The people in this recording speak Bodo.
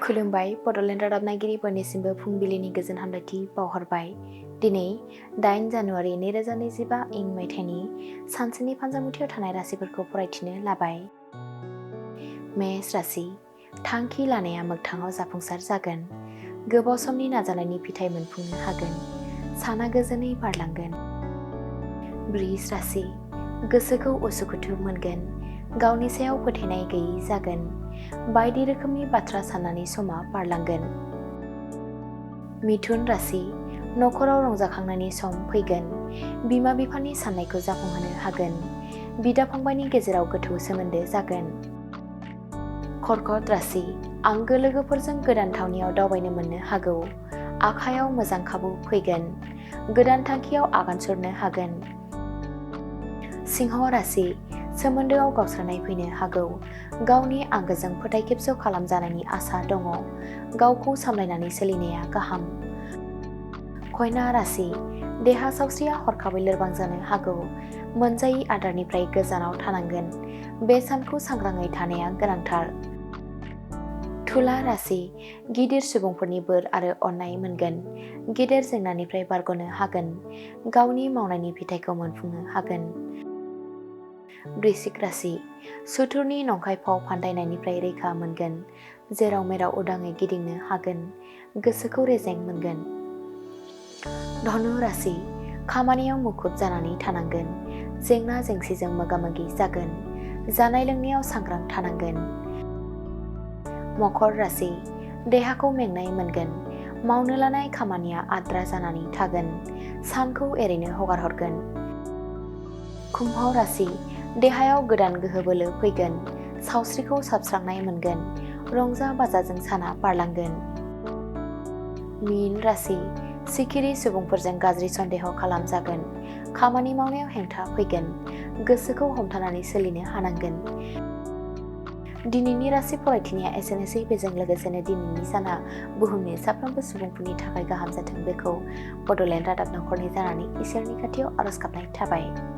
खुलुमबाय बड'लेण्ड रादाब नायगिरिफोरनिसिमबो फुंबिलिनि गोजोन हामलायथि बावहरबाय। दिनै 8 जानुवारि 2025 इं मायथाइनि सानसेनि फानजामुथियाव थानाय राशिफोरखौ फरायथिनो लाबाय। मेष राशि, थांखि लानाया मोगथाङाव जाफुंसार जागोन। गोबाव समनि नाजानायनि फिथाइ मोनफुंनो हागोन। साना गोजोनै बारलांगोन। बृष राशि, गोसोखौ उसुखुथु मोनगोन। गावनि सायाव फोथायनाय गैयै जागोन। बायदि रोखोमनि बाथ्रा साननानै समा बारलांगोन। मिथुन राशि, नखराव रंजाखांनायनि सम फैगोन। बिमा बिफानि साननायखौ जाफुंहोनो हागोन। बिदा फंबायनि गेजेराव गोथौ सोमोन्दो जागोन। कर्कट राशि, आंगो लोगोफोरजों गोदान थावनियाव दावबायनो मोननो हागौ। आखायाव मोजां खाबु फैगोन। गोदान थांखियाव आगान सुरनो हागोन। सिंह राशि, सोमोन्दोआव गावस्रानाय फैनो हागौ। गावनि आंगोजों फोथाय खेबस' खालामजानायनि आसा दङ। गावखौ सामलायनानै सोलिनाया गाहाम। कन्या राशि, देहा सावस्रिया हरखाबै लोरबां जानो हागौ। मोनजायै आदारनिफ्राय गोजानाव थानांगोन। बे सानखौ सांग्राङै थानाया गोनांथार। तुला राशि, गिदिर सुबुंफोरनि बोर आरो अननाय मोनगोन। गेदेर जेंनानिफ्राय बारग'नो हागोन। गावनि मावनायनि फिथाइखौ मोनफुंनो हागोन। वृश्चिक राशि, सुथुरनि नंखाय फाव फान्दायनायनिफ्राय रैखा मोनगोन। जेराव मेराव उदाङै गिदिंनो हागोन। गोसोखौ रेजें मोनगोन। धनु राशि, खामानियाव मुखुब जानानै थानांगोन। जेंना जेंसिजों मोगा मोगि जागोन। जानाय लोंनायाव सांग्रां थानांगोन। मकर राशि, देहाखौ मेंनाय मोनगोन। मावनो लानाय खामानिया आद्रा जानानै थागोन। सानखौ एरैनो हगारहरगोन। कुम्भ राशि, देहायाव गोदान गोहो बोलो फैगोन। सावस्रिखौ साबस्रांनाय मोनगोन। रंजा बाजाजों साना बारलांगोन। मीन राशि, सिखिरि सुबुंफोरजों गाज्रि सन्देह खालामजागोन। खामानि मावनायाव हेंथा फैगोन। गोसोखौ हमथानानै सोलिनो हानांगोन। दिनैनि राशि फरायथिनाया एसेनोसै। बेजों लोगोसेनो दिनैनि साना बुहुमनि साफ्रोमबो सुबुंफोरनि थाखाय गाहाम जाथों बेखौ बड'लेण्ड रादाब नखरनि जानानै इसोरनि खाथियाव आरज गाबनाय थाबाय।